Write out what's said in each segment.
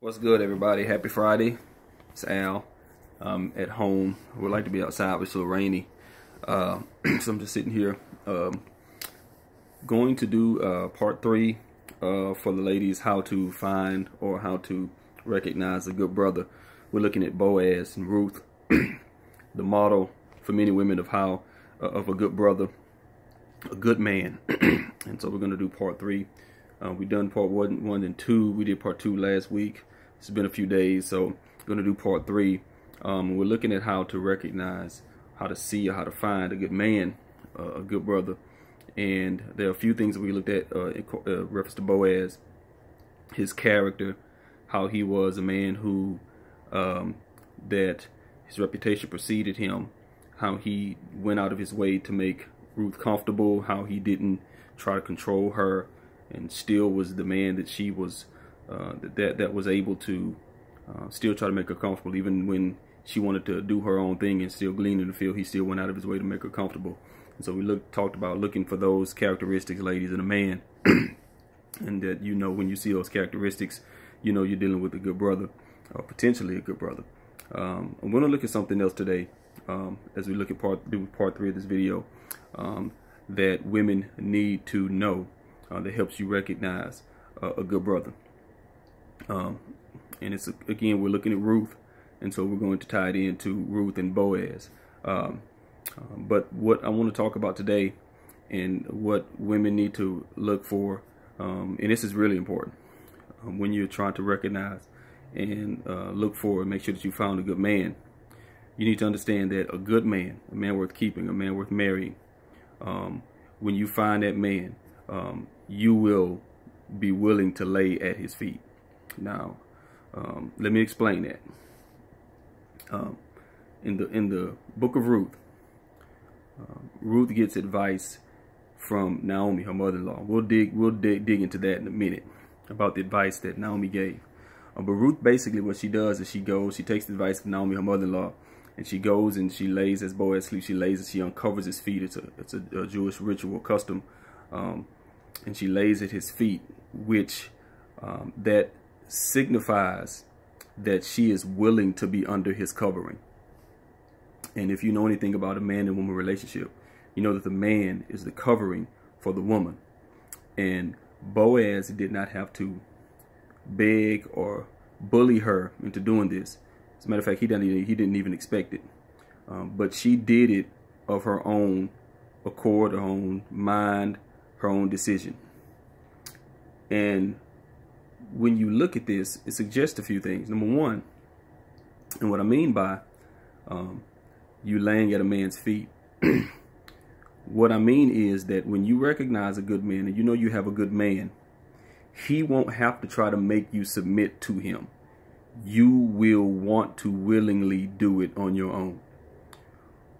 What's good, everybody? Happy Friday. It's Al. At home. Would like to be outside, but it's a little rainy. So I'm just sitting here. Going to do part 3 for the ladies, how to find or how to recognize a good brother. We're looking at Boaz and Ruth, the model for many women of how of a good brother, a good man. And so we're going to do part 3. We've done part 1 and 2. We did part 2 last week. It's been a few days, so we're going to do part 3. We're looking at how to recognize, how to see, or how to find a good man, a good brother. And there are a few things that we looked at in reference to Boaz, his character, how he was a man who, that his reputation preceded him, how he went out of his way to make Ruth comfortable, how he didn't try to control her, and still was the man that she was, that was able to still try to make her comfortable, even when she wanted to do her own thing and still glean in the field. He still went out of his way to make her comfortable. And so we talked about looking for those characteristics, ladies, in a man, and that, you know, when you see those characteristics, you know you're dealing with a good brother, or potentially a good brother. I'm going to look at something else today, as we look at part 3 of this video, that women need to know, that helps you recognize a good brother. And it's, again, we're looking at Ruth, and so we're going to tie it into Ruth and Boaz. But what I want to talk about today, and what women need to look for, and this is really important, when you're trying to recognize and look for and make sure that you found a good man, you need to understand that a good man, a man worth keeping, a man worth marrying, when you find that man, you will be willing to lay at his feet. Now, let me explain that. In the book of Ruth, Ruth gets advice from Naomi, her mother-in-law. We'll dig into that in a minute, about the advice that Naomi gave. But Ruth, basically what she does is she takes the advice from Naomi, her mother-in-law, and she goes and she lays, as Boaz sleeps, she lays and she uncovers his feet. It's a Jewish ritual custom, and she lays at his feet, which that signifies that she is willing to be under his covering. And if you know anything about a man and woman relationship, you know that the man is the covering for the woman. And Boaz did not have to beg or bully her into doing this. As a matter of fact, he didn't even expect it. But she did it of her own accord, her own mind, her own decision. And when you look at this, it suggests a few things. Number one, and what I mean by you laying at a man's feet, what I mean is that when you recognize a good man and you know you have a good man, he won't have to try to make you submit to him. You will want to willingly do it on your own.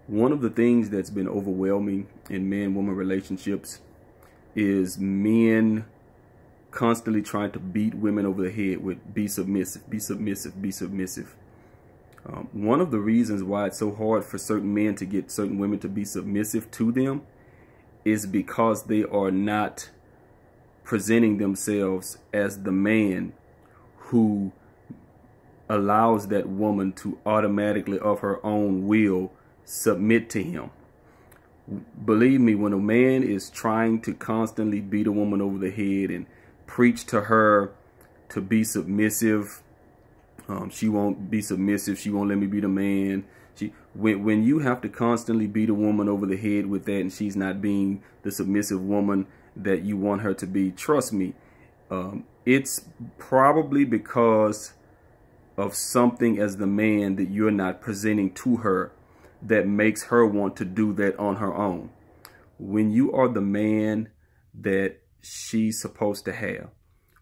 One of the things that's been overwhelming in man-woman relationships is men constantly trying to beat women over the head with be submissive, be submissive, be submissive. One of the reasons why it's so hard for certain men to get certain women to be submissive to them is because they are not presenting themselves as the man who allows that woman to automatically, of her own will, submit to him. Believe me, when a man is trying to constantly beat a woman over the head and preach to her to be submissive, she won't be submissive, she won't let me be the man. When you have to constantly beat a woman over the head with that, and she's not being the submissive woman that you want her to be, trust me, it's probably because of something as the man that you're not presenting to her that makes her want to do that on her own. When you are the man that she's supposed to have,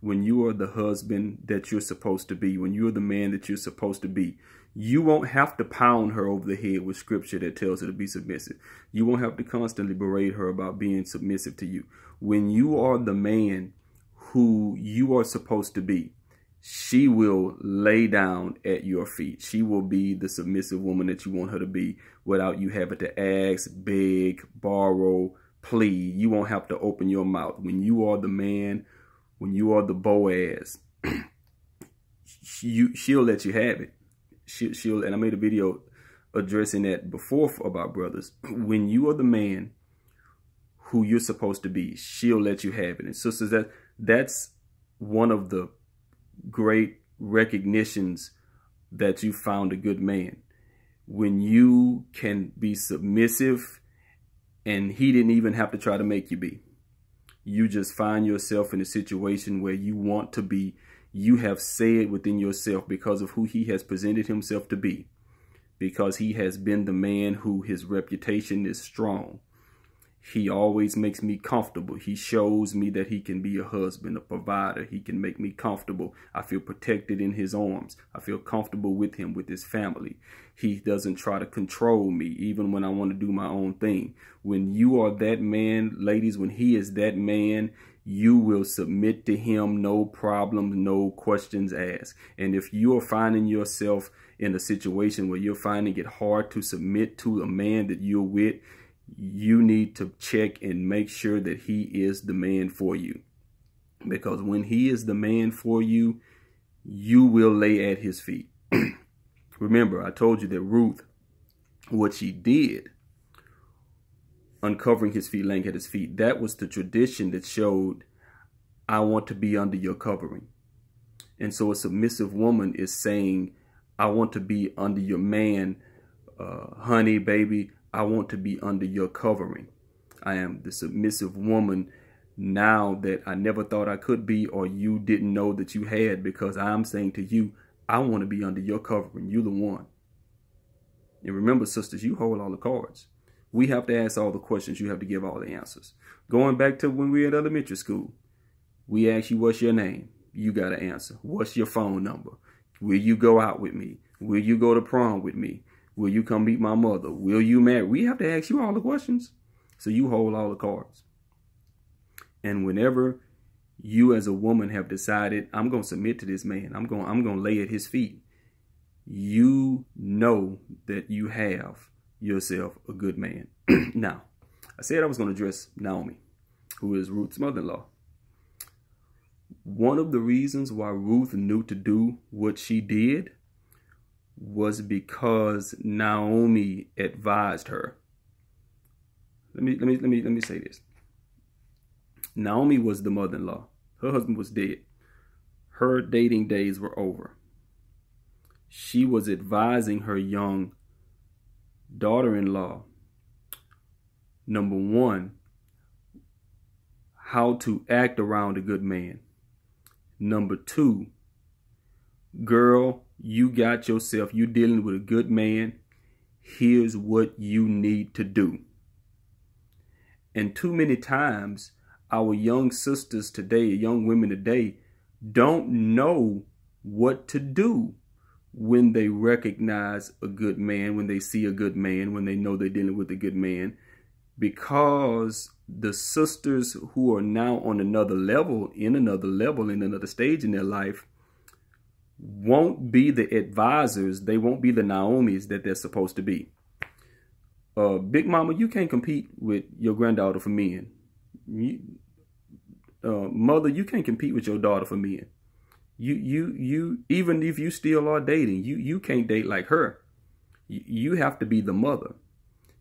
when you are the husband that you're supposed to be, when you're the man that you're supposed to be, you won't have to pound her over the head with scripture that tells her to be submissive. You won't have to constantly berate her about being submissive to you. When you are the man who you are supposed to be, she will lay down at your feet. She will be the submissive woman that you want her to be without you having to ask, beg, borrow, plead. You won't have to open your mouth. When you are the man, when you are the Boaz, she'll let you have it. She'll, and I made a video addressing that before about brothers. When you are the man who you're supposed to be, she'll let you have it. And sisters, that's one of the great recognitions that you found a good man. When you can be submissive and he didn't even have to try to make you be. You just find yourself in a situation where you want to be. You have said within yourself, because of who he has presented himself to be, because he has been the man who his reputation is strong. He always makes me comfortable. He shows me that he can be a husband, a provider. He can make me comfortable. I feel protected in his arms. I feel comfortable with him, with his family. He doesn't try to control me, even when I want to do my own thing. When you are that man, ladies, when he is that man, you will submit to him, no problem, no questions asked. And if you are finding yourself in a situation where you're finding it hard to submit to a man that you're with, you need to check and make sure that he is the man for you. Because when he is the man for you, you will lay at his feet. Remember, I told you that Ruth, what she did, uncovering his feet, laying at his feet, that was the tradition that showed, I want to be under your covering. And so a submissive woman is saying, I want to be under your man, honey, baby, I want to be under your covering. I am the submissive woman now that I never thought I could be, or you didn't know that you had, because I'm saying to you, I want to be under your covering. You're the one. And remember, sisters, you hold all the cards. We have to ask all the questions. You have to give all the answers. Going back to when we were at elementary school, we asked you, what's your name? You got to answer. What's your phone number? Will you go out with me? Will you go to prom with me? Will you come meet my mother? Will you marry? We have to ask you all the questions. So you hold all the cards. And whenever you as a woman have decided, I'm going to submit to this man, I'm going to lay at his feet, you know that you have yourself a good man. Now, I said I was going to address Naomi, who is Ruth's mother-in-law. One of the reasons why Ruth knew to do what she did was because Naomi advised her. Let me say this. Naomi was the mother-in-law. Her husband was dead. Her dating days were over. She was advising her young daughter-in-law, number one, how to act around a good man. Number two, girl, you got yourself, you dealing with a good man. Here's what you need to do. And too many times, our young sisters today, young women today, don't know what to do when they recognize a good man, when they see a good man, when they know they're dealing with a good man, because the sisters who are now on another level, in another stage in their life, won't be the advisors. They won't be the Naomis that they're supposed to be. Big mama, you can't compete with your granddaughter for men. Mother, you can't compete with your daughter for men. You even if you still are dating, you can't date like her. You have to be the mother.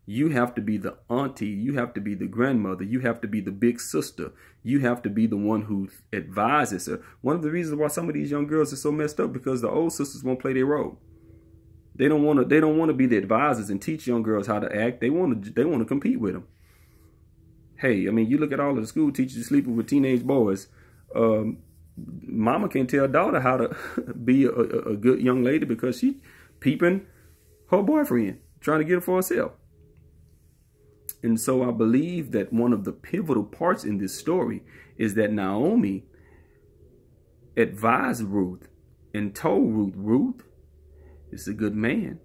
You have to be the auntie. You have to be the grandmother. You have to be the big sister. You have to be the one who advises her. One of the reasons why some of these young girls are so messed up, because the old sisters won't play their role. They don't want to be the advisors and teach young girls how to act. They want to compete with them. Hey, I mean, you look at all of the school teachers sleeping with teenage boys. Mama can't tell daughter how to be a good young lady because she's peeping her boyfriend, trying to get her for herself. And so I believe that one of the pivotal parts in this story is that Naomi advised Ruth and told Ruth, Ruth, this is a good man.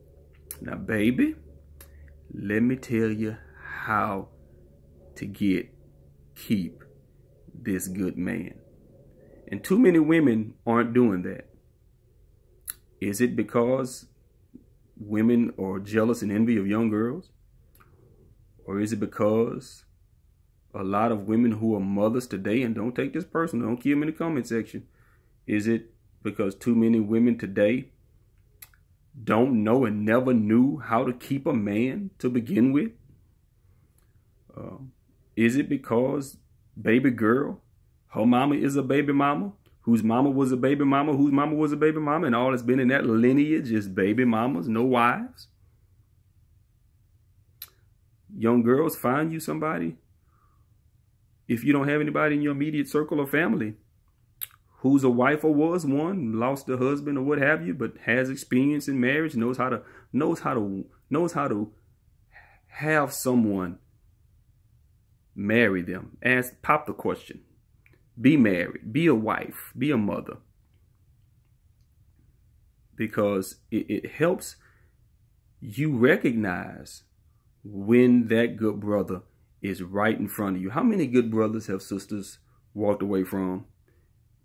Now, baby, let me tell you how to keep this good man. And too many women aren't doing that. Is it because women are jealous and envy of young girls? Or is it because a lot of women who are mothers today, and don't take this personal, don't keep them in the comment section. Is it because too many women today don't know and never knew how to keep a man to begin with? Is it because baby girl, her mama is a baby mama, whose mama was a baby mama, whose mama was a baby mama, and all that's been in that lineage is baby mamas, no wives? Young girls, find you somebody. If you don't have anybody in your immediate circle of family who's a wife or was one, lost a husband or what have you, but has experience in marriage, knows how to have someone marry them. Pop the question. Be married, be a wife, be a mother. Because it helps you recognize when that good brother is right in front of you. How many good brothers have sisters walked away from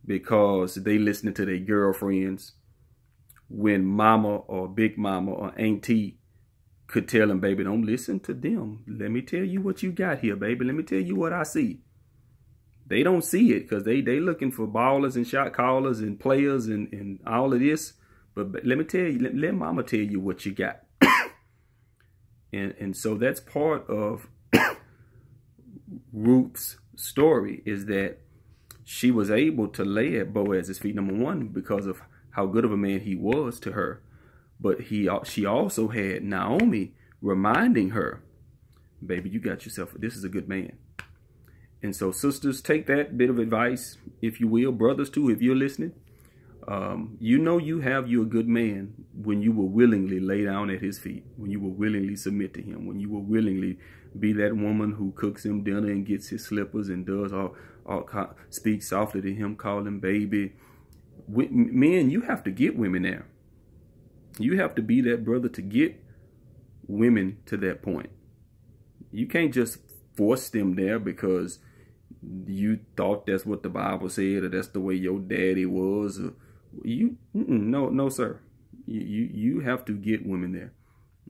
because they listening to their girlfriends when mama or big mama or auntie could tell them, baby, don't listen to them. Let me tell you what you got here, baby. Let me tell you what I see. They don't see it because they looking for ballers and shot callers and players and all of this. But let me tell you, let mama tell you what you got. And so that's part of Ruth's story, is that she was able to lay at Boaz's feet, number one, because of how good of a man he was to her. But she also had Naomi reminding her, baby, you got yourself, this is a good man. And so sisters, take that bit of advice, if you will. Brothers too, if you're listening. You know you have you a good man when you will willingly lay down at his feet, when you will willingly submit to him, when you will willingly be that woman who cooks him dinner and gets his slippers and does speak softly to him, call him baby. Men, you have to get women there. You have to be that brother to get women to that point. You can't just force them there because you thought that's what the Bible said, or that's the way your daddy was. No, sir. You have to get women there.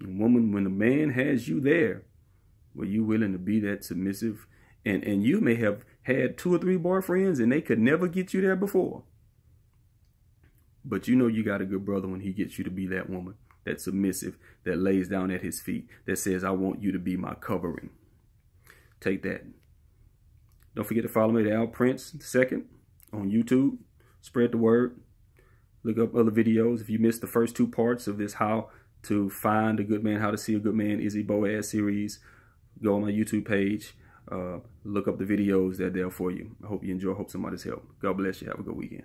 Woman, when a man has you there, were you willing to be that submissive? And you may have had 2 or 3 boyfriends and they could never get you there before. But you know you got a good brother when he gets you to be that woman, that submissive, that lays down at his feet, that says, I want you to be my covering. Take that. Don't forget to follow me at Al Prince II on YouTube. Spread the word. Look up other videos. If you missed the first 2 parts of this How to Find a Good Man, How to See a Good Man, Is He Boaz series, go on my YouTube page. Look up the videos. They're there for you. I hope you enjoy. Hope somebody's helped. God bless you. Have a good weekend.